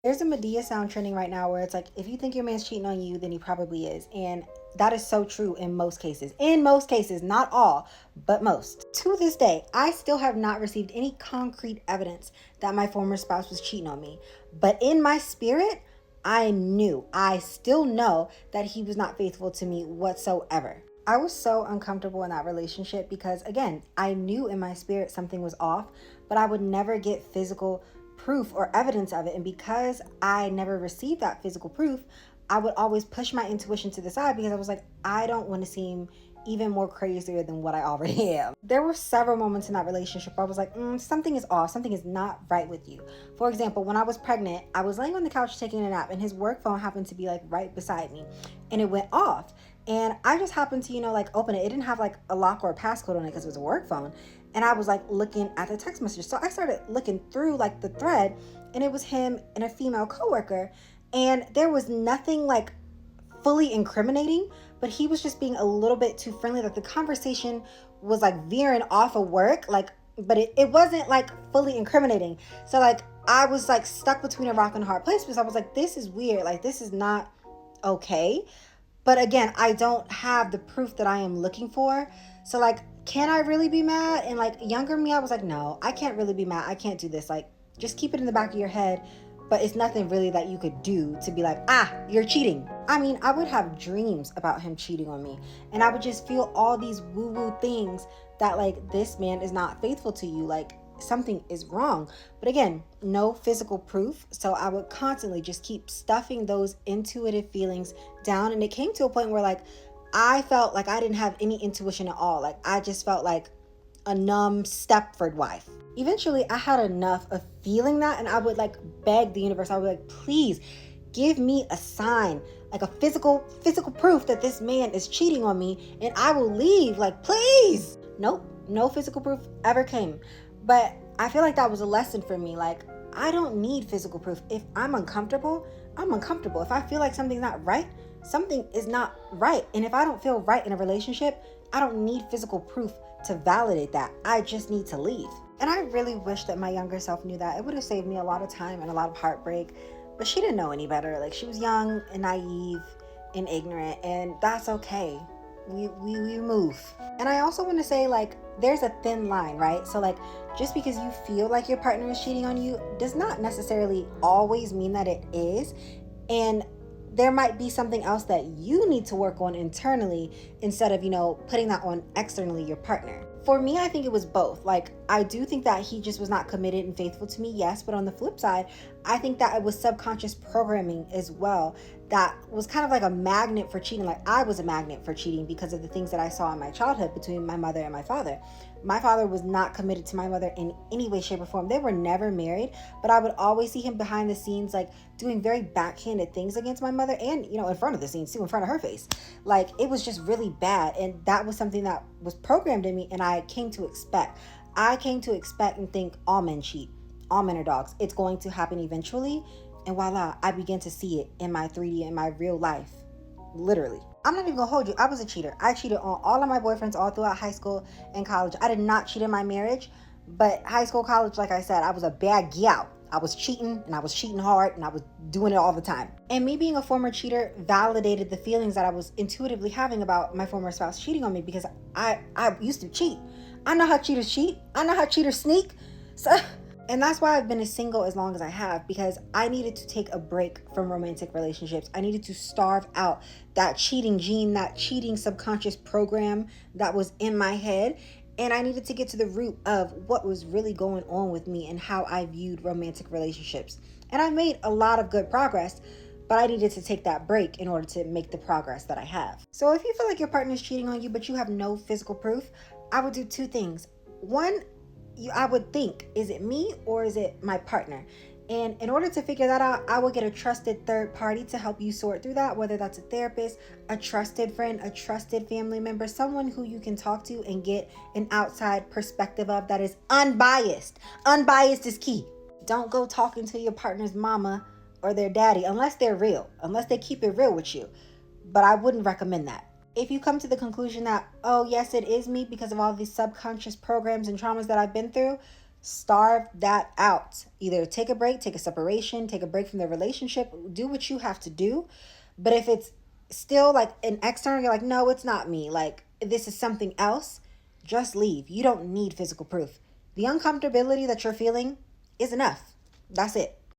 There's a Medea sound trending right now where it's like, if you think your man's cheating on you, then he probably is. And that is so true in most cases. In most cases, not all, but most. To this day, I still have not received any concrete evidence that my former spouse was cheating on me. But in my spirit, I still know that he was not faithful to me whatsoever. I was so uncomfortable in that relationship because, again, I knew in my spirit something was off, but I would never get physical proof or evidence of it. And because I never received that physical proof, I would always push my intuition to the side because I was like, I don't want to seem even more crazier than what I already am. There were several moments in that relationship where I was like, something is off, something is not right with you. For example, when I was pregnant, I was laying on the couch taking a nap and his work phone happened to be like right beside me and it went off. And I just happened to, like open it. It didn't have like a lock or a passcode on it because it was a work phone. And I was like looking at the text message. So I started looking through like the thread and it was him and a female coworker. And there was nothing like fully incriminating, but he was just being a little bit too friendly. Like the conversation was like veering off of work, like, but it wasn't like fully incriminating. So like I was like stuck between a rock and a hard place because I was like, this is weird. Like this is not okay. But again, I don't have the proof that I am looking for. So like, can I really be mad? And like younger me, I was like, no, I can't really be mad. I can't do this. Like, just keep it in the back of your head. But it's nothing really that you could do to be like, you're cheating. I mean, I would have dreams about him cheating on me. And I would just feel all these woo-woo things that like, this man is not faithful to you. Like, something is wrong. But again, no physical proof. So I would constantly just keep stuffing those intuitive feelings down. And it came to a point where like I felt like I didn't have any intuition at all. Like I just felt like a numb Stepford wife. Eventually I had enough of feeling that and I would like beg the universe. I would like, please give me a sign, like a physical proof that this man is cheating on me and I will leave. Like, please. Nope, no physical proof ever came. But I feel like that was a lesson for me. Like, I don't need physical proof. If I'm uncomfortable, I'm uncomfortable. If I feel like something's not right, something is not right. And if I don't feel right in a relationship, I don't need physical proof to validate that. I just need to leave. And I really wish that my younger self knew that. It would have saved me a lot of time and a lot of heartbreak. But she didn't know any better. Like, she was young and naive and ignorant, and that's okay. We move. And I also want to say, like, there's a thin line, right? So like, just because you feel like your partner is cheating on you does not necessarily always mean that it is. And there might be something else that you need to work on internally instead of, putting that on externally, your partner. For me, I think it was both. Like, I do think that he just was not committed and faithful to me, yes. But on the flip side, I think that it was subconscious programming as well that was kind of like a magnet for cheating. Like, I was a magnet for cheating because of the things that I saw in my childhood between my mother and my father. My father was not committed to my mother in any way, shape, or form. They were never married, but I would always see him behind the scenes, like doing very backhanded things against my mother and, in front of the scenes too, in front of her face. Like, it was just really bad. And that was something that was programmed in me and I came to expect. I came to expect and think all men cheat. All men are dogs. It's going to happen eventually. And voila, I began to see it in my 3D, in my real life. Literally. I'm not even gonna hold you. I was a cheater. I cheated on all of my boyfriends all throughout high school and college. I did not cheat in my marriage, but high school, college, like I said, I was a bad gal. I was cheating and I was cheating hard and I was doing it all the time. And me being a former cheater validated the feelings that I was intuitively having about my former spouse cheating on me because I used to cheat. I know how cheaters cheat. I know how cheaters sneak. And that's why I've been single as long as I have, because I needed to take a break from romantic relationships. I needed to starve out that cheating gene, that cheating subconscious program that was in my head. And I needed to get to the root of what was really going on with me and how I viewed romantic relationships. And I made a lot of good progress, but I needed to take that break in order to make the progress that I have. So if you feel like your partner is cheating on you, but you have no physical proof, I would do two things. One, I would think, is it me or is it my partner? And in order to figure that out, I would get a trusted third party to help you sort through that, whether that's a therapist, a trusted friend, a trusted family member, someone who you can talk to and get an outside perspective of that is unbiased. Unbiased is key. Don't go talking to your partner's mama or their daddy unless they're real, unless they keep it real with you. But I wouldn't recommend that. If you come to the conclusion that, oh yes, it is me because of all these subconscious programs and traumas that I've been through, Starve that out. Either take a break, take a separation, take a break from the relationship, do what you have to do. But if it's still like an external, you're like, no, it's not me, like this is something else, just leave. You don't need physical proof. The uncomfortability that you're feeling is enough. That's it.